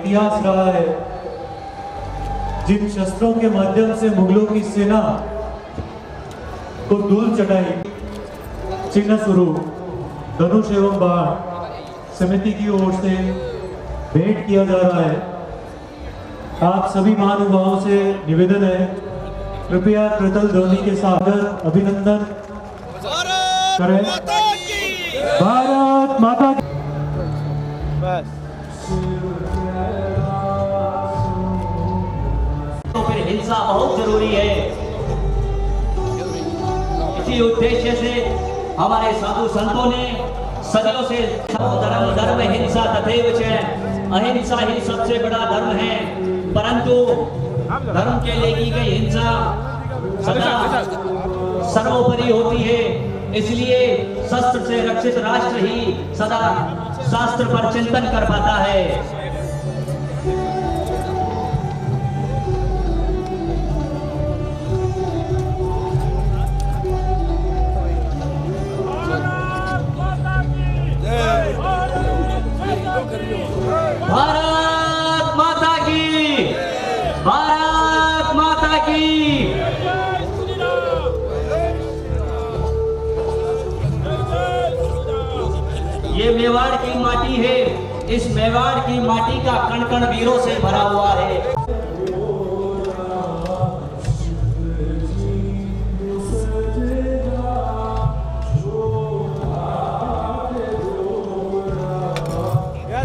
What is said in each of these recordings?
इतिहास रहा है। जिन शस्त्रों के माध्यम से मुगलों की सेना को धूल चटाई, चिन्ह स्वरूप धनुष एवं बाण समिति की ओर से भेंट किया जा रहा है। आप सभी महानुभावों से निवेदन है, कृपया कृतल ध्वनि के साथ अभिनंदन करें। भारत माता की। बस तो फिर हिंसा बहुत जरूरी है। इसी उद्देश्य से हमारे साधु संतों ने सदियों से धर्म धर्म हिंसा तथैव च, अहिंसा ही सबसे बड़ा धर्म है। परंतु धर्म के लिए की गई हिंसा सदा सर्वोपरि होती है। इसलिए शस्त्र से रक्षित राष्ट्र ही सदा शास्त्र पर चिंतन कर पाता है। भारत माता की, भारत माता की। ये मेवाड़ की माटी है। इस मेवाड़ की माटी का कण कण वीरों से भरा हुआ है।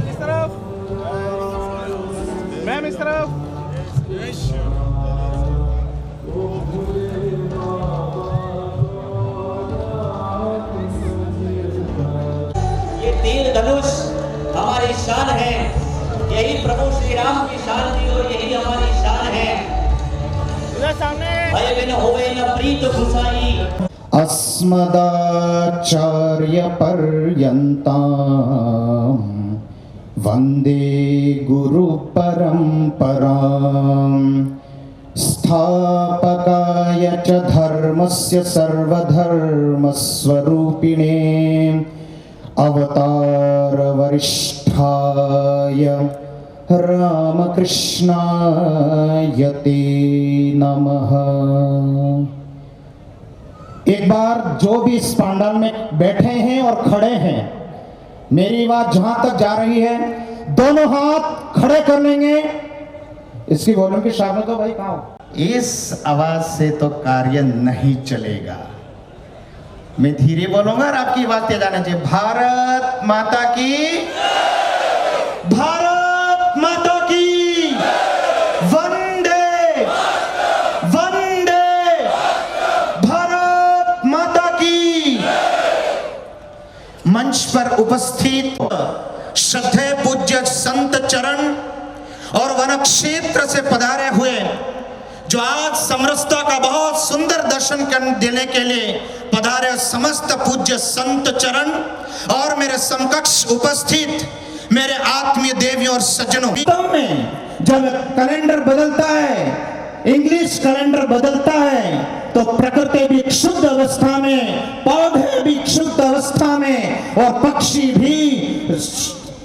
इस तरफ मैम, इस तरफ। ये तीर धनुष हमारी शान है। यही प्रभु श्री राम की शान थी और यही हमारी शान है। इधर सामने। भय बिन होवे न प्रीत खुसाई। अस्मदाचार्य पर्यन्तां वन्दे गुरु परम्परां स्थापकाय च धर्मस्य सर्वधर्मस्वरूपिणे अवतार वरिष्ठाय रामकृष्णाय ते नमः। एक बार जो भी इस पंडाल में बैठे हैं और खड़े हैं, मेरी बात जहां तक जा रही है, दोनों हाथ खड़े कर लेंगे। इसकी वॉल्यूम की शामिल तो भाई कहाँ? इस आवाज से तो कार्य नहीं चलेगा। मैं धीरे बोलूंगा और आपकी आवाज तेज आना चाहिए। भारत माता की, भारत माता की, वंदे वंदे भारत माता की। मंच पर उपस्थित श्रद्धेय पूज्य संत चरण और वन क्षेत्र से पधारे हुए, जो आज समरसता का बहुत सुंदर दर्शन देने के लिए पधारे समस्त पूज्य संत चरण और मेरे समकक्ष उपस्थित मेरे आत्मीय देवियों और सज्जनों। में जब कैलेंडर बदलता है, इंग्लिश कैलेंडर बदलता है, तो प्रकृति भी शुद्ध अवस्था में, पौधे भी शुद्ध अवस्था में और पक्षी भी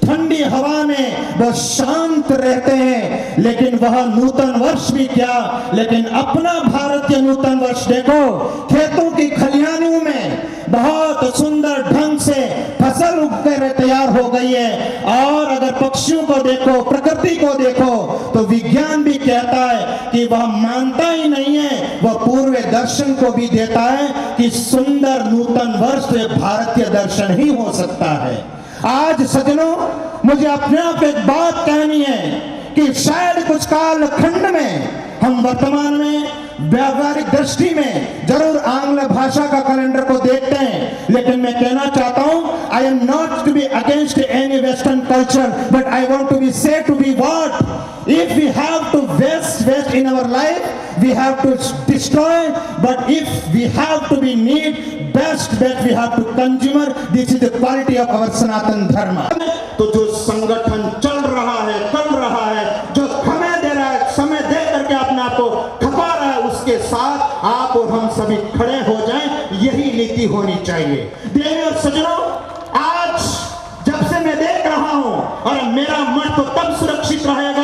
ठंडी हवा में वह शांत रहते हैं। लेकिन वह नूतन वर्ष भी क्या, लेकिन अपना भारतीय नूतन वर्ष देखो, खेतों की खलिहानों में बहुत सुंदर ढंग से फसल उगकर तैयार हो गई है। और अगर पक्षियों को देखो, प्रकृति को देखो, तो विज्ञान भी कहता है कि वह मानता ही नहीं है, वह पूर्व दर्शन को भी देता है कि सुंदर नूतन वर्ष भारतीय दर्शन ही हो सकता है। आज सज्जनों, मुझे अपने आप एक बात कहनी है कि शायद कुछ काल खंड में हम वर्तमान में व्यावहारिक दृष्टि में जरूर आंग्ल भाषा का कैलेंडर को देखते हैं, लेकिन मैं कहना चाहता हूं, I am not to be against any western culture, but I want to be say to be what if we have to west in our life, we have to destroy, but if we have to be need best we have to consumer. This is the quality of our Sanatan Dharma. तो जो संगठन चल रहा है, कर रहा है, जो समय दे रहा है, समय दे करके अपने आप को खपा रहा है, उसके साथ आप और हम सभी खड़े हो जाएं, यही नीति होनी चाहिए। देवी और सज्जनों, आज जब से मैं देख रहा हूं, और मेरा मन तो तब सुरक्षित रहेगा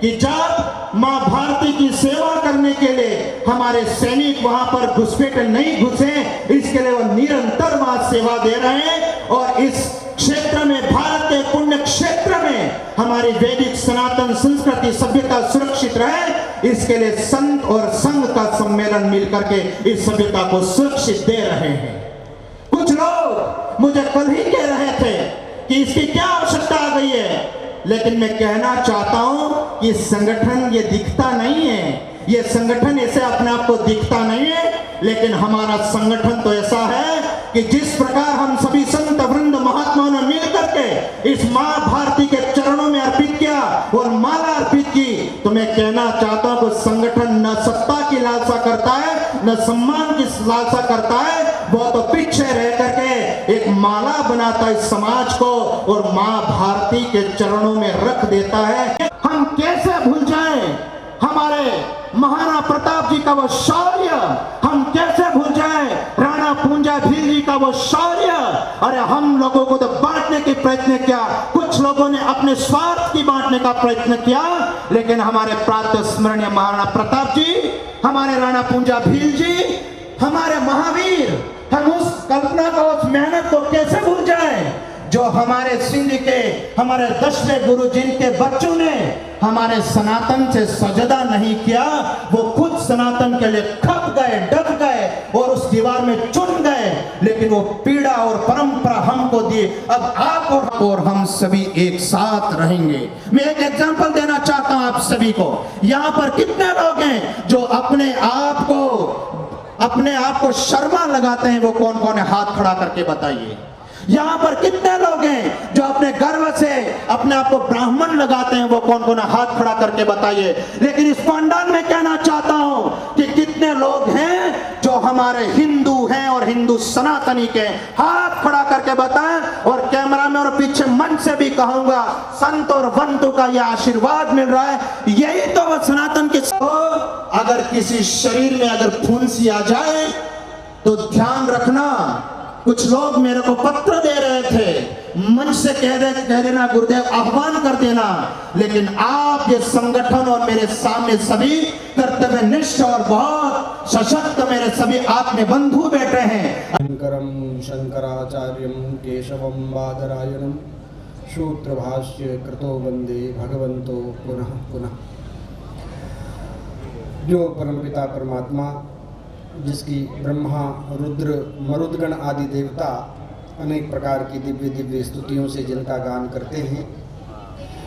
कि जब मां भारती की सेवा करने के लिए हमारे सैनिक वहां पर घुसपैठ नहीं घुसे, इसके लिए वो निरंतर वहां सेवा दे रहे हैं। और इस क्षेत्र में, भारत के पुण्य क्षेत्र में हमारी वैदिक सनातन संस्कृति सभ्यता सुरक्षित रहे, इसके लिए संत और संघ का सम्मेलन मिलकर के इस सभ्यता को सुरक्षित दे रहे हैं। कुछ लोग मुझे कल ही कह रहे थे कि इसकी क्या आवश्यकता आ गई है, लेकिन मैं कहना चाहता हूं कि संगठन ये दिखता नहीं है, ये संगठन ऐसे अपने आप को दिखता नहीं है, लेकिन हमारा संगठन तो ऐसा है कि जिस प्रकार हम सभी संत वृंद महात्माओं ने मिलकर के इस मां भारती के चरणों में अर्पित किया और माला अर्पित की, तो मैं कहना चाहता हूं कि संगठन न सत्ता की लालसा करता है, न सम्मान की लालसा करता है, वो तो पीछे रह करके एक माला बनाता है समाज को और मां भारती के चरणों में रख देता है। हम कैसे भूल जाएं हमारे महाराणा प्रताप जी का वो शौर्य, हम कैसे भूल जाएं राणा पूंजा भील जी का वो शौर्य। अरे हम लोगों को तो बांटने के प्रयत्न किया, कुछ लोगों ने अपने स्वार्थ की बांटने का प्रयत्न किया, लेकिन हमारे प्रातः स्मरणीय महाराणा प्रताप जी, हमारे राणा पूंजा भील जी, हमारे महावीर, हम उस कल्पना को, उस मेहनत को कैसे भूल जाएं जो हमारे सिंध के, हमारे 10वें गुरु जिनके बच्चों ने हमारे सनातन से सजदा नहीं किया, वो खुद सनातन के लिए खप गए, डट गए और उस दीवार में चुन गए, लेकिन वो पीड़ा और परंपरा हमको दी। अब आप और हम सभी एक साथ रहेंगे। मैं एक एग्जांपल देना चाहता हूं आप सभी को। यहाँ पर कितने लोग हैं जो अपने आप को शर्मा लगाते हैं? वो कौन कौन है? हाथ खड़ा करके बताइए। यहाँ पर कितने लोग हैं जो अपने गर्व से अपने आप को ब्राह्मण लगाते हैं? वो कौन कौन है? हाथ खड़ा करके बताइए। लेकिन इस पंडाल में कहना चाहता हूं कि कितने लोग हैं जो हमारे हिंदू हैं और हिंदू सनातनी के? हाथ खड़ा करके बताएं। और कैमरा में और पीछे मंच से भी कहूंगा, संत और वंतु का यह आशीर्वाद मिल रहा है, यही तो वह सनातन के। अगर किसी शरीर में अगर फुंसी आ जाए तो ध्यान रखना, कुछ लोग मेरे को पत्र दे रहे थे, मंच से कह देना गुरुदेव, आह्वान कर देना, लेकिन आप ये संगठन और मेरे सामने सभी कर्तव्यनिष्ठ और बहुत सशक्त मेरे सभी आत्म बंधु बैठे हैं। शंकरम शंकराचार्यम केशवम बादरायणम सूत्रभाष्य कृतो वंदे भगवंतो पुनः पुनः। जो परमपिता परमात्मा, जिसकी ब्रह्मा रुद्र मरुदगण आदि देवता अनेक प्रकार की दिव्य दिव्य स्तुतियों से जिनका गान करते हैं,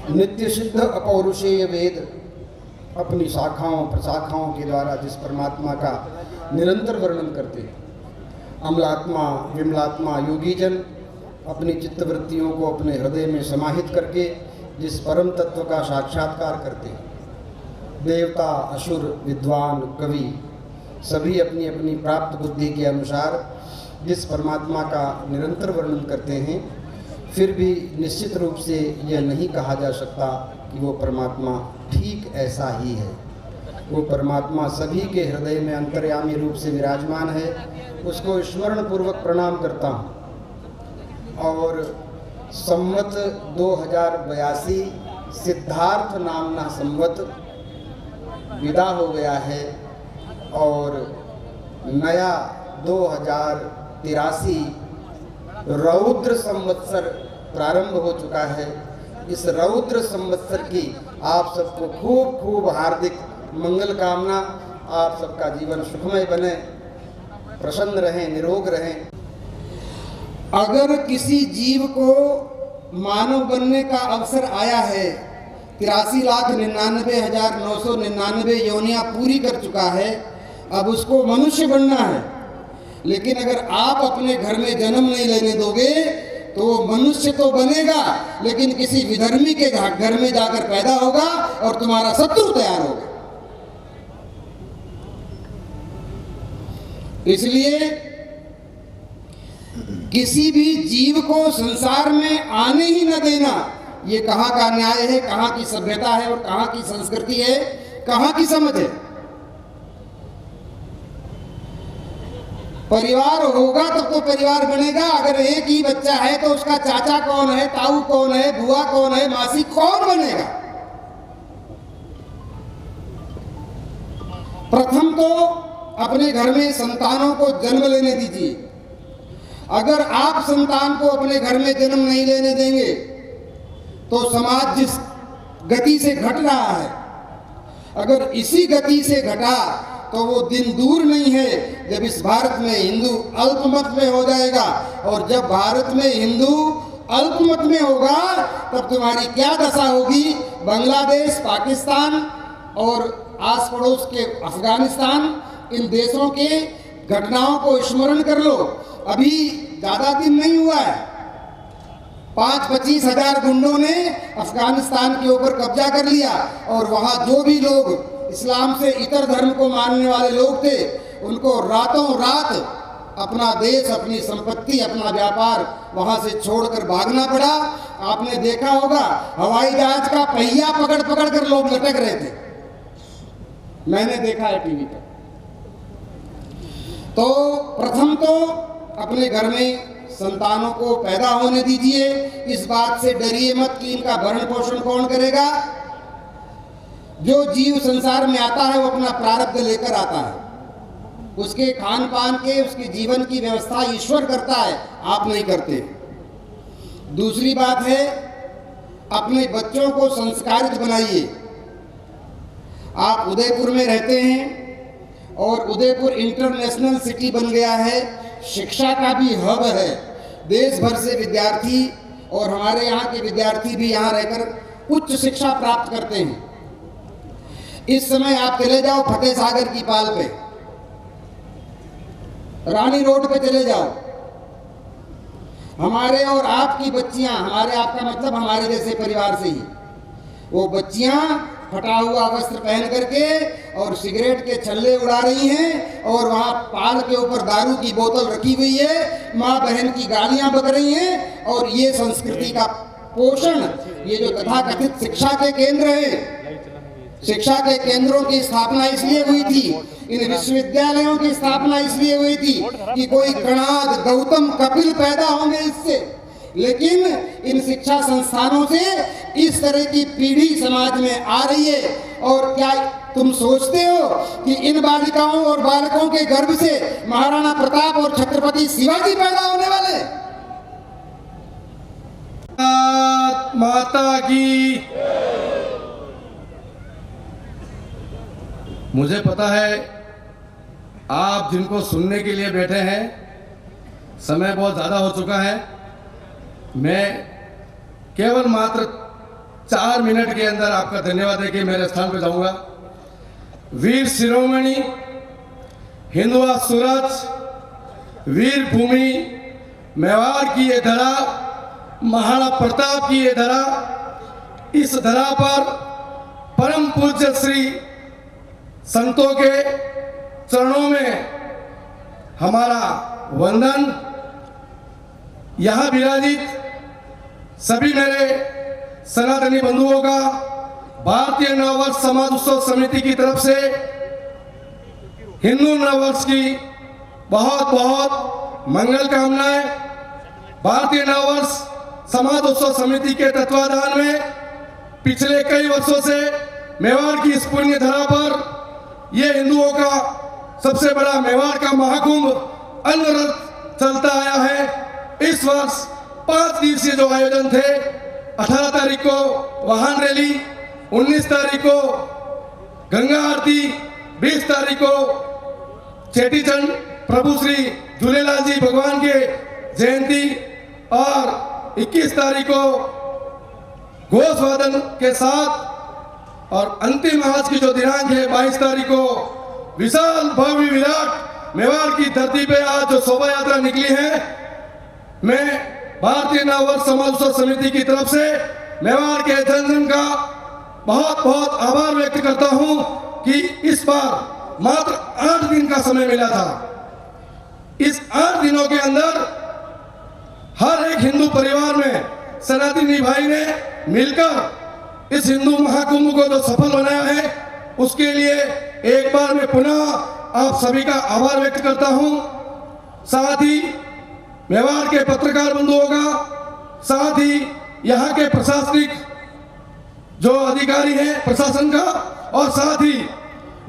नित्य सिद्ध अपौरुषेय वेद अपनी शाखाओं प्रशाखाओं के द्वारा जिस परमात्मा का निरंतर वर्णन करते हैं, अमलात्मा विमलात्मा योगीजन अपनी चित्तवृत्तियों को अपने हृदय में समाहित करके जिस परम तत्व का साक्षात्कार करते हैं, देवता असुर विद्वान कवि सभी अपनी अपनी प्राप्त बुद्धि के अनुसार जिस परमात्मा का निरंतर वर्णन करते हैं, फिर भी निश्चित रूप से यह नहीं कहा जा सकता कि वो परमात्मा ठीक ऐसा ही है। वो परमात्मा सभी के हृदय में अंतर्यामी रूप से विराजमान है। उसको स्मरण पूर्वक प्रणाम करता हूँ। और संवत 2082 सिद्धार्थ नामना संवत विदा हो गया है और नया 2083 रौद्र संवत्सर प्रारंभ हो चुका है। इस रौद्र संवत्सर की आप सबको खूब खूब हार्दिक मंगल कामना। आप सबका जीवन सुखमय बने, प्रसन्न रहें, निरोग रहें। अगर किसी जीव को मानव बनने का अवसर आया है, 83,99,999 योनियां पूरी कर चुका है, अब उसको मनुष्य बनना है। लेकिन अगर आप अपने घर में जन्म नहीं लेने दोगे तो वो मनुष्य तो बनेगा, लेकिन किसी विधर्मी के घर में जाकर पैदा होगा और तुम्हारा शत्रु तैयार होगा। इसलिए किसी भी जीव को संसार में आने ही न देना, ये कहाँ का न्याय है, कहाँ की सभ्यता है और कहाँ की संस्कृति है, कहाँ की समझ है। परिवार होगा तब तो परिवार बनेगा। अगर एक ही बच्चा है तो उसका चाचा कौन है, ताऊ कौन है, बुआ कौन है, मासी कौन बनेगा। प्रथम तो अपने घर में संतानों को जन्म लेने दीजिए। अगर आप संतान को अपने घर में जन्म नहीं लेने देंगे तो समाज जिस गति से घट रहा है, अगर इसी गति से घटा तो वो दिन दूर नहीं है जब इस भारत में हिंदू अल्पमत में हो जाएगा। और जब भारत में हिंदू अल्पमत में होगा तब तुम्हारी क्या दशा होगी। बांग्लादेश, पाकिस्तान और आस पड़ोस के अफगानिस्तान, इन देशों के घटनाओं को स्मरण कर लो। अभी ज़्यादा दिन नहीं हुआ है, 5-25 हजार गुंडों ने अफगानिस्तान के ऊपर कब्जा कर लिया और वहाँ जो भी लोग इस्लाम से इतर धर्म को मानने वाले लोग थे उनको रातों रात अपना देश, अपनी संपत्ति, अपना व्यापार वहाँ से छोड़कर भागना पड़ा। आपने देखा होगा हवाई जहाज का पहिया पकड़ पकड़ कर लोग लटक रहे थे, मैंने देखा है टीवी पर। तो प्रथम तो अपने घर में संतानों को पैदा होने दीजिए। इस बात से डरिए मत कि इनका भरण पोषण कौन करेगा। जो जीव संसार में आता है वो अपना प्रारब्ध लेकर आता है, उसके खान पान के, उसके जीवन की व्यवस्था ईश्वर करता है, आप नहीं करते। दूसरी बात है, अपने बच्चों को संस्कारित बनाइए। आप उदयपुर में रहते हैं और उदयपुर इंटरनेशनल सिटी बन गया है, शिक्षा का भी हब है। देश भर से विद्यार्थी और हमारे यहाँ के विद्यार्थी भी यहाँ रहकर उच्च शिक्षा प्राप्त करते हैं। इस समय आप चले जाओ फतेह सागर की पाल पे, रानी रोड पे चले जाओ, हमारे और आपकी बच्चियां, हमारे आपका मतलब हमारे जैसे परिवार से ही, वो बच्चियां फटा हुआ वस्त्र पहन करके और सिगरेट के छल्ले उड़ा रही हैं और वहाँ पाल के ऊपर दारू की बोतल रखी हुई है, माँ बहन की गालियां बक रही हैं। और ये संस्कृति का पोषण, ये जो तथाकथित शिक्षा के केंद्र है, शिक्षा के केंद्रों की स्थापना इसलिए हुई थी, इन विश्वविद्यालयों की स्थापना इसलिए हुई थी कि कोई कणाद, गौतम, कपिल पैदा होंगे इससे। लेकिन इन शिक्षा संस्थानों से इस तरह की पीढ़ी समाज में आ रही है। और क्या तुम सोचते हो कि इन बालिकाओं और बालकों के गर्भ से महाराणा प्रताप और छत्रपति शिवाजी पैदा होने वाले? माता की। मुझे पता है आप जिनको सुनने के लिए बैठे हैं, समय बहुत ज़्यादा हो चुका है। मैं केवल मात्र 4 मिनट के अंदर आपका धन्यवाद देके मेरे स्थान पर जाऊंगा। वीर शिरोमणि, हिंदुआ सूरज, वीर भूमि, मेवाड़ की ये धरा, महाराणा प्रताप की ये धरा, इस धरा पर परम पूज्य श्री संतों के चरणों में हमारा वंदन। यहाँ विराजित सभी मेरे सनातनी बंधुओं का भारतीय नववर्ष समाज उत्सव समिति की तरफ से हिंदू नववर्ष की बहुत बहुत मंगल कामनाएं। भारतीय नववर्ष समाज उत्सव समिति के तत्वाधान में पिछले कई वर्षों से मेवाड़ की इस पुण्य धरा पर ये हिंदुओं का सबसे बड़ा मेवाड़ का महाकुंभ अनवरत चलता आया है। इस वर्ष 5 दिवसीय जो आयोजन थे, 18 तारीख को वाहन रैली, 19 तारीख को गंगा आरती, 20 तारीख को चेटीचंड प्रभु श्री झूलेलाल जी भगवान के जयंती और 21 तारीख को घोष वादन के साथ और अंतिम आज की जो दिनांक है 22 तारीख को विशाल भव्य विराट मेवाड़ की धरती पे आज जो शोभा यात्रा निकली है, मैं भारतीय नववर्ष समाज उत्सव समिति की तरफ से मेवाड़ के जनजन का बहुत बहुत आभार व्यक्त करता हूं कि इस बार मात्र 8 दिन का समय मिला था। इस 8 दिनों के अंदर हर एक हिंदू परिवार में सनातनी भाई ने मिलकर इस हिंदू महाकुंभ को जो सफल बनाया है, उसके लिए एक बार मैं पुनः आप सभी का आभार व्यक्त करता हूं। साथ ही मेवाड़ के पत्रकार बंधुओं का, साथ ही यहाँ के प्रशासनिक जो अधिकारी हैं प्रशासन का, और साथ ही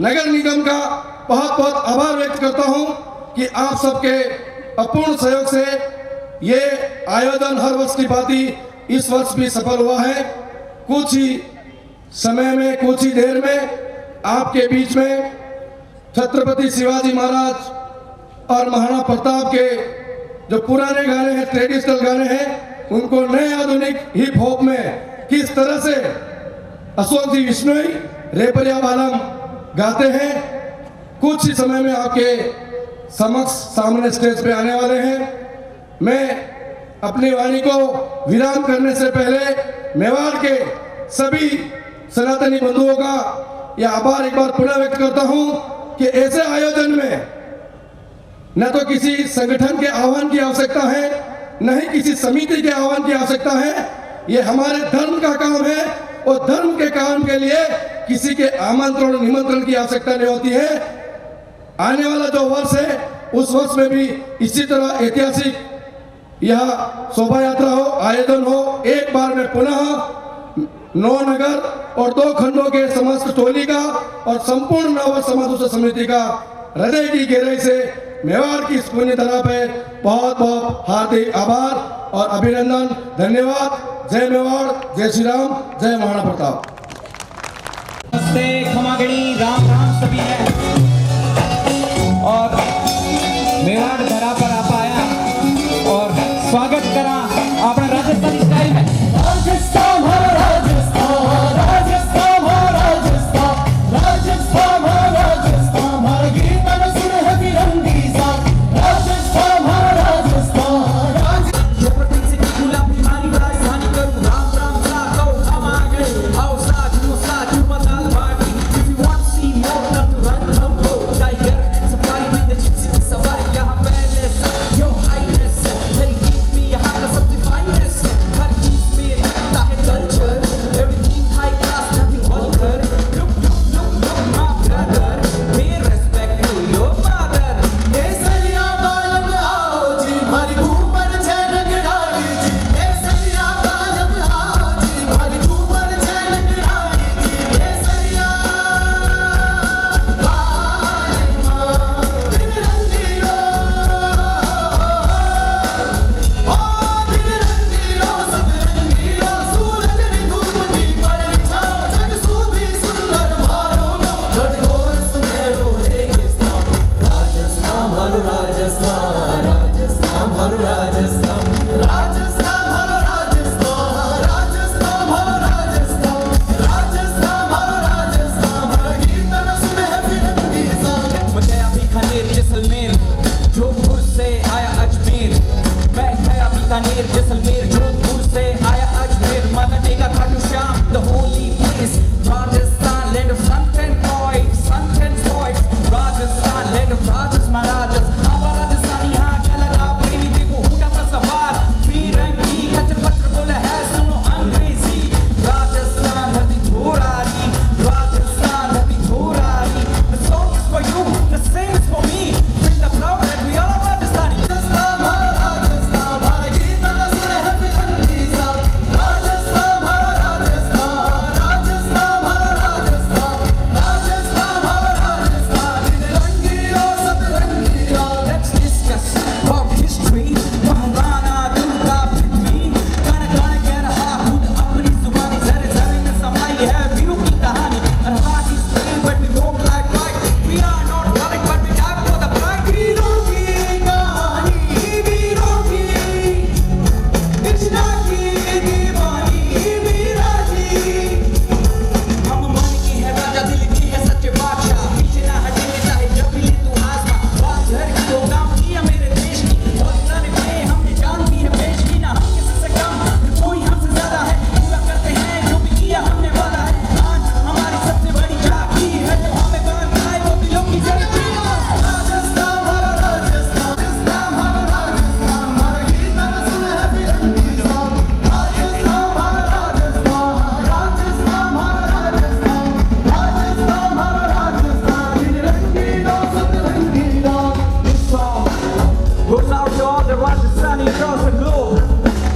नगर निगम का बहुत बहुत आभार व्यक्त करता हूं कि आप सबके अपूर्ण सहयोग से ये आयोजन हर वर्ष की भांति इस वर्ष भी सफल हुआ है। कुछ ही समय में, कुछ ही देर में आपके बीच में छत्रपति शिवाजी महाराज और महाराणा प्रताप के जो पुराने गाने हैं, ट्रेडिशनल गाने हैं, उनको नए आधुनिक हिप हॉप में किस तरह से अशोक जी विश्नोई, रेपरिया बालम गाते हैं, कुछ ही समय में आपके समक्ष सामने स्टेज पे आने वाले हैं। मैं अपनी वाणी को विराम करने से पहले मेवाड़ के सभी सनातनी बंधुओं का यह आभार एक बार पुनः व्यक्त करता हूं कि ऐसे आयोजन में न तो किसी संगठन के आह्वान की आवश्यकता है, न ही किसी समिति के आह्वान की आवश्यकता है। ये हमारे धर्म का काम है और धर्म के काम के लिए किसी के आमंत्रण निमंत्रण की आवश्यकता नहीं होती है। आने वाला जो वर्ष है उस वर्ष में भी इसी तरह ऐतिहासिक यह शोभा यात्रा हो, आयोजन हो। एक बार में पुनः 9 नगर और 2 खंडों के समस्त टोली का और संपूर्ण नव समाज समिति का हृदय की गहराई से मेवाड़ की इस पुण्य धरा पे बहुत बहुत हार्दिक आभार और अभिनंदन, धन्यवाद। जय मेवाड़, जय श्री राम, जय महाराणा प्रताप। नमस्ते, खमागणी, राम राम सभी है। और मेवाड़ धरा पर आप आया और स्वागत करा अपना राजस्थानी स्टाइल में। राजस्थान हमारा राजस्थान, राजस्थान हमारा राजस्थान, राजस्थान हमारा राजस्थान, हमारे गीत में सुर है फिरंगी साथ। राजस्थान हमारा राजस्थान, राजस्थान से गुलाबी मारी राजधानी करूं, राम राम सा कहो हम आ गए, आओ साथ मदाल बाटी। If you want to see more than to run हम go, tiger safari में the gypsy सवारी यहाँ palace, your highness, मेरी गीत में यहाँ का सबसे finest, हर गीत में रहता है culture, everything high class, nothing vulgar. Look, my brother, pay respect to your mother. ये सरिया बालम आओ जी, हमारी घूमर झलक डाली जी। ये सरिया बालम आओ जी, हमारी घूमर झलक डाली जी। ये सरिया बालम दिन रंगीलो, ओ दिन रंगीलो, सब रंगीलो, सूरज ने घूमती पड़े छाओ, जग सूबी सुंदर मारो नो, गढ़ोर सुनेरो रेगिस्तान। राजस्थान हमारो राजस्थान, राजस्थान हमारो राजस्थान, राजस्थान हमारो राजस्थान, राजस्थान हमारो राजस्थान, राजस्थान हमारो राजस्थान, हमारे गीत में सुने है फिरंगी साथ। मैं गया बीकानेर जैसलमेर, जोधपुर से आया अजमेर। मैं गया बीकानेर जैसलमेर, जोधपुर से आया Ajmer. मनानेगा Khatu Shyam, the holy place। Rajasthan land of sun and boys, sun and boys। Rajasthan land of राजस महाराजस। हमारा राजस्थान यहाँ क्या लगा प्रेमी, देखो हुडा का सवार फिरंगी, खच्चर पत्थर बोला है सुनो अंग्रेजी। राजस्थान धरती थोरारी, राजस्थान धरती थोरारी। The song is for you, the same is for me, feel the proud that we are Rajasthani। Rajasthan हमारा राजस्थान, हमारे गीत में सुने है फिरंगी साथ। राजस्थान हमारा राजस्थान, राजस्थान हमारा राजस्थान, राजस्थान हमारा राजस्थान, दिन रंगीलो सब रंगीलो। Let's discuss about history, Maharana Durga पृथ्वी। गाना गाना कह रहा खुद अपनी जुबानी, जरे जरे में समाई है वीरों की कहानी। And heart is brave but we don't like right, we are not worried but we die for the pride। वीरों की कहानी, वीरों की, इच्छा की दीवानी वीराजी। हम मन की है राजा, दिल की है सच्चे बादशाह, पीछे ना हटेंगे चाहे जब भी ले तू आजमा। बात घर की हो, काम किया मेरे देश की, और लड़ने में हमने जान दी है पेश की। ना हम किसी से कम, न कोई हमसे ज्यादा है, पूरा करते हैं जो भी किया हमने वादा है। आज हमारी सबसे बड़ी झांकी है, जो हमें बांध लाए वो दिलों की जड़ती। राजस्थान हमारा राजस्थान, राजस्थान हमारा राजस्थान, हमारे गीत में सुने है फिरंगी साथ। राजस्थान हमारा राजस्थान, राजस्थान हमारा राजस्थान, राजस्थान हमारा राजस्थान, दिन रंगीलो सब रंगीलो। This song goes out to all the Rajasthani across the globe.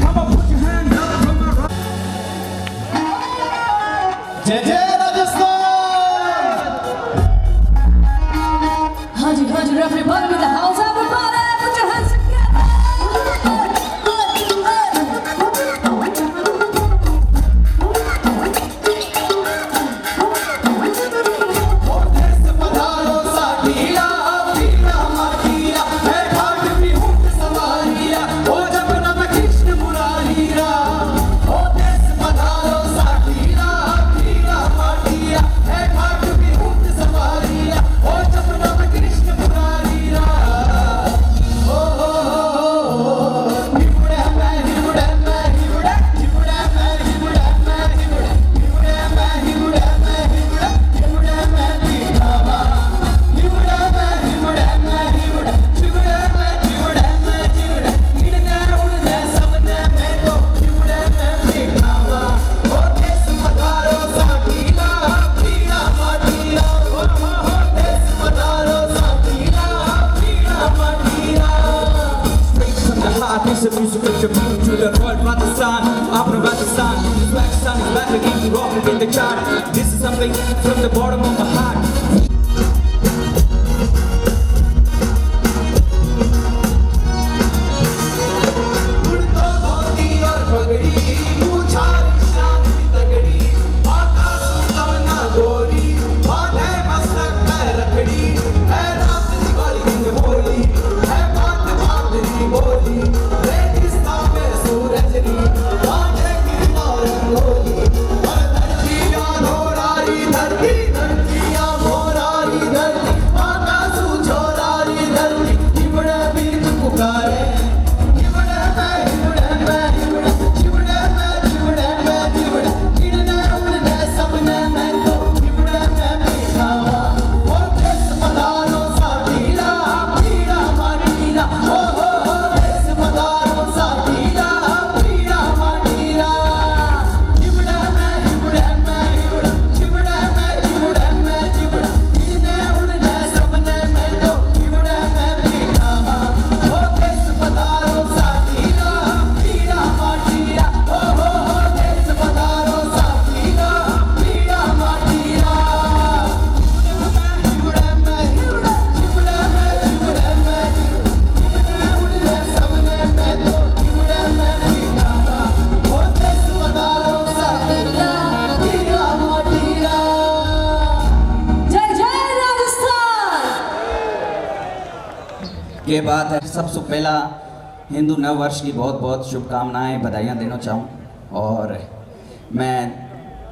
Come on, put your hands up from our जय जय Rajasthan. Piece of music contribute to the world Pakistan. After Pakistan, Pakistan is back again to rock in the chart. This is something from the bottom of my heart. ये बात है। सबसे पहला हिंदू नव वर्ष की बहुत बहुत शुभकामनाएं बधाइयाँ देना चाहूँ और मैं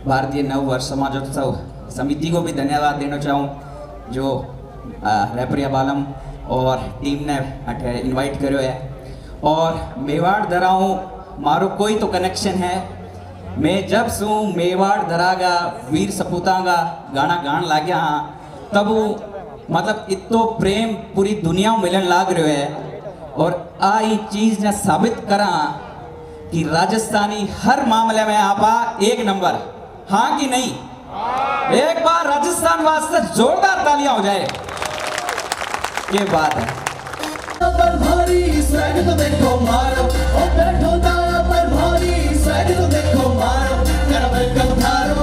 भारतीय नव वर्ष समाजोत्सव समिति को भी धन्यवाद देना चाहूँ जो रेपरिया बालम और टीम ने अठे इनवाइट करो है। और मेवाड़ दराऊँ मारो कोई तो कनेक्शन है। मैं जब सू मेवाड़ दरागा वीर सपूता का गाना गान लग गया हाँ तब मतलब इतो प्रेम पूरी दुनिया में मिलन लाग रहे है। और आई चीज ने साबित करा कि राजस्थानी हर मामले में आपा एक नंबर। हाँ कि नहीं? एक बार राजस्थान वास्ते जोरदार तालियां हो जाए। ये बात है। पर भारी स्वैग तो देखो मारो ओ बैठो दाया पर भारी स्वैग तो देखो मारो कर वेलकम थारो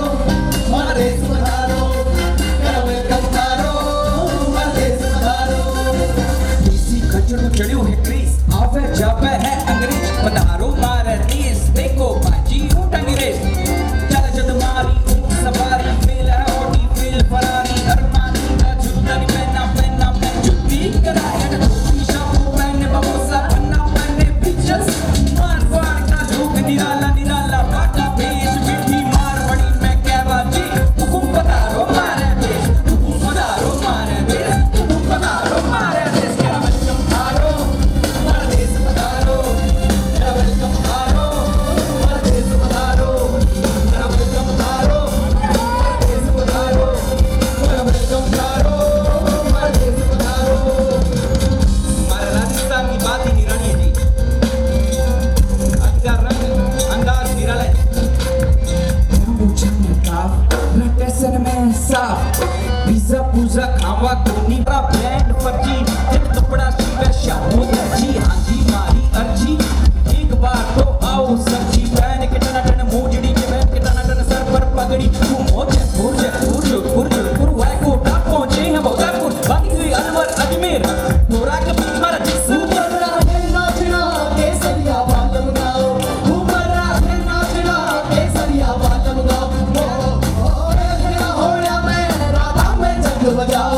हमारा देश पधारो कर वेलकम थारो हमारा देश पधारो। इसी खचड़ू चढ़ियो है क्रीज आवे जावे है अंग्रेज पधारो मारे देश देखो बाजी ऊंट अंग्रेज चल जद मारी ऊंट सवारी मेला ओटी फील फरारी अरमानी का जूता नी पहना पहना मैं जुत्ती कराया निराला निराला बाटा भेष मिठी मार बड़ी मैं क्या बाजी हुकुम पधारो मारे देश हुकुम पधारो मारे देश हुकुम पधारो मारे देश क्या वेलकम थारो हमारा देश पधारो क्या वेलकम थारो हमारा देश पधारो क्या वेलकम थारो हमारा देश पधारो क्या वेलकम थारो हमारा देश पधारो। हमारे राजस्थान की बात ही निराली है जी। अंदाज निराला है। पिज़्ज़ा पूजा खावा कोनी का ब्रांड फर्जी जब कपड़ा सीवे शामो जी हाँ जी मारी अर्जी एक बार तो आओ सब्जी पहन के टना टन मोजड़ी के बैठ के टना टन सर पर पगड़ी घूमो जयपुर जयपुर जोधपुर जोधपुर वाको टाप पहुंचे हैं भोगापुर बाकी हुई अलवर अजमेर नोरा के बीच में रजिस्टर बजाओ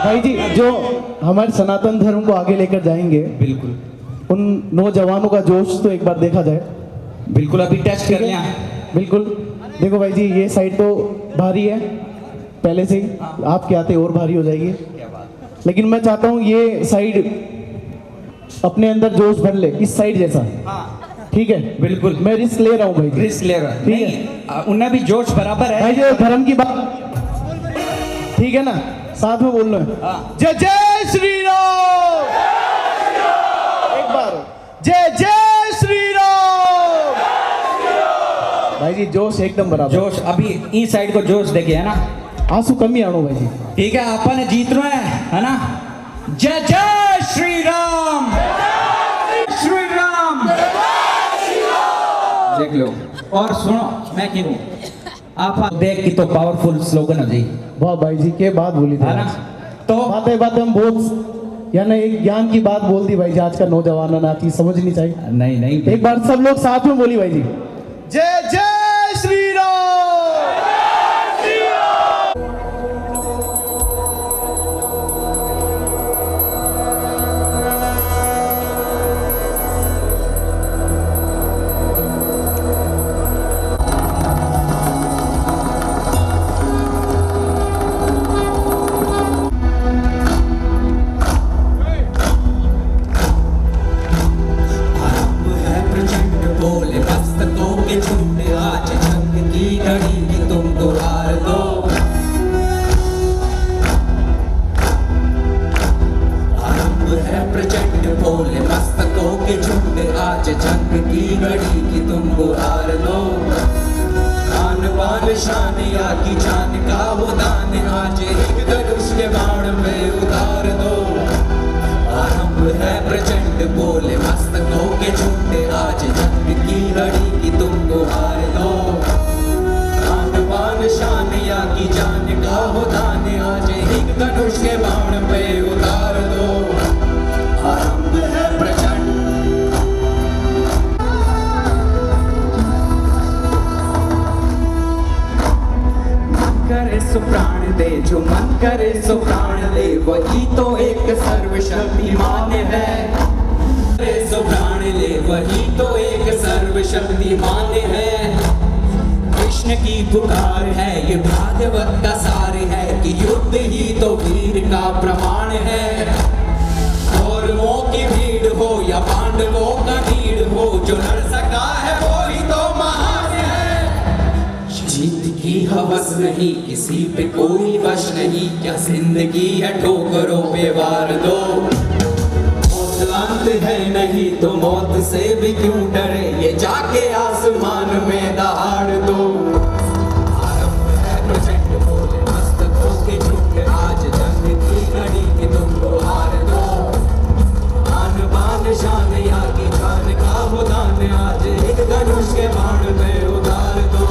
भाई जी जो हमारे सनातन धर्म को आगे लेकर जाएंगे, बिल्कुल उन नौजवानों का जोश तो एक बार देखा जाए। बिल्कुल, अभी टेस्ट कर लिया। बिल्कुल, देखो भाई जी ये साइड तो भारी है पहले से ही, आपके आते और भारी हो जाएगी, लेकिन मैं चाहता हूँ ये साइड अपने अंदर जोश भर ले, इस साइड जैसा। ठीक है, बिल्कुल, मैं रिस्क ले रहा हूँ भाई, रिस्क ले रहा ठीक है, उनमें भी जोश बराबर है भाई जी। धर्म की बात ठीक है ना, साथ में बोल लो। जय जय श्री राम, एक बार जय जय श्री राम। भाई जी जोश एकदम बराबर, जोश अभी इस साइड को जोश देखे है ना, आंसू कम ही आनो भाई जी। ठीक है, अपन जीत रहे हैं है ना। जय जय श्री राम, श्री राम, देख लो और सुनो, मैं क्यों आप देख की तो पावरफुल स्लोगन है जी। वाह भाई जी क्या बात बोली थी है ना, तो बातें हम बहुत या ना एक ज्ञान की बात बोल दी भाई जी। आज का नौजवान ना चीज समझनी चाहिए। नहीं एक बार सब लोग साथ में बोली भाई जी, जय जय श्री राम। जो मन करे सो प्राण ले, वही तो एक सर्वशक्तिमान है। करे सो प्राण ले, वही तो एक सर्वशक्तिमान है। कृष्ण की पुकार है, ये भागवत का सार है कि युद्ध ही तो वीर का प्रमाण है। कौरवों की भीड़ हो या पांडवों का भीड़ हो, जो लड़ सका है वो ही तो महान है। जीत की हवस नहीं, किसी पे कोई वश नहीं, क्या जिंदगी है ठोकरों पे वार दो। मौत अंत है नहीं तो मौत से भी क्यों डरे, ये जाके आसमान में दहाड़ दो। आरंभ है प्रचंड बोले मस्तकों के झुंड, आज जंग की घड़ी कि तुमको हार दो। आन बान शान या की जान का वो दान, आज एक धनुष के बाण में उतार दो।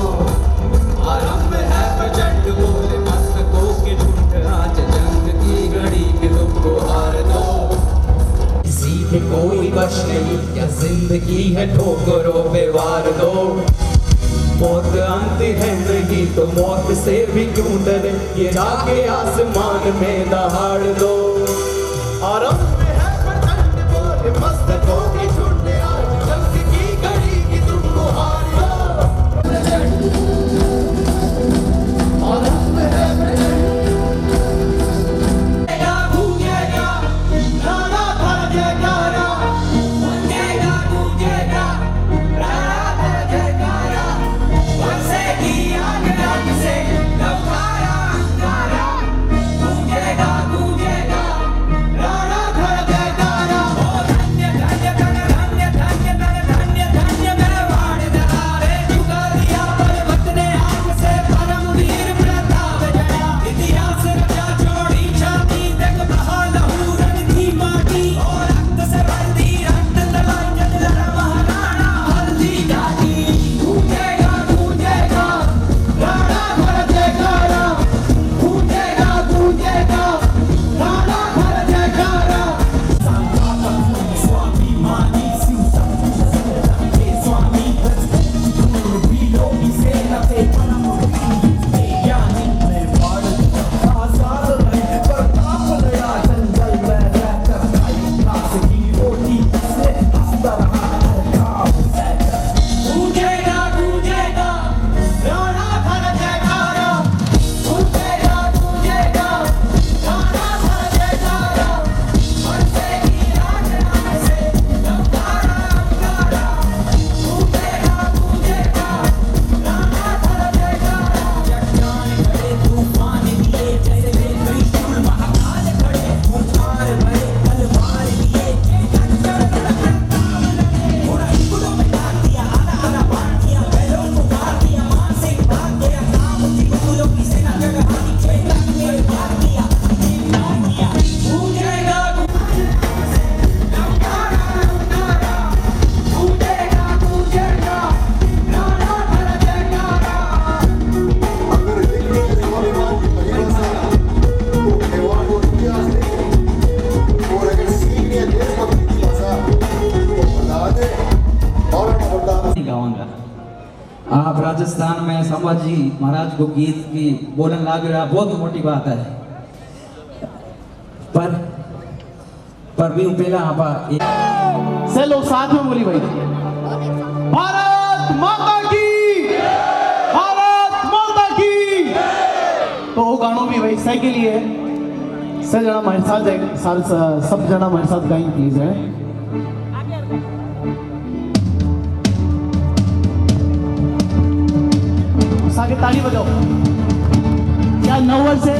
आरंभ है प्रचंड बोले मस्तकों के झुंड, आज जंग की घड़ी कि तुमको हार दो। किसी पे कोई वश नहीं, क्या जिंदगी है ठोकरों पे वार दो। मौत अंत है नहीं तो मौत से भी क्यों डरे, ये जाके आसमान में दहाड़ दो। आरंभ है प्रचंड बोले मस्तकों के झुंड, आज जंग की घड़ी कि तुमको हार दो। आरंभ है गूंजेगा नारा था जयकारा, गूंजेगा गूंजेगा नारा था जयकारा। बरसेगी आग आग से ललकारा अंगारा, गूंजेगा गूंजेगा नारा था जयकारा। ओ धन्य धन्य संपत जी महाराज को गीत की बोलन लाग रहा बहुत मोटी बात है पर भी पहला आप से लोग साथ में बोली भाई भारत माता की, भारत माता की। तो वो गानों भी भाई सही के लिए सर जना हमारे साथ जाए, सब जना हमारे साथ गाएं प्लीज है। सागे ताली बजाओ क्या 9 वर्ष से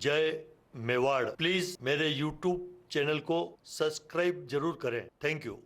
जय मेवाड़। प्लीज मेरे YouTube चैनल को सब्सक्राइब जरूर करें। Thank you.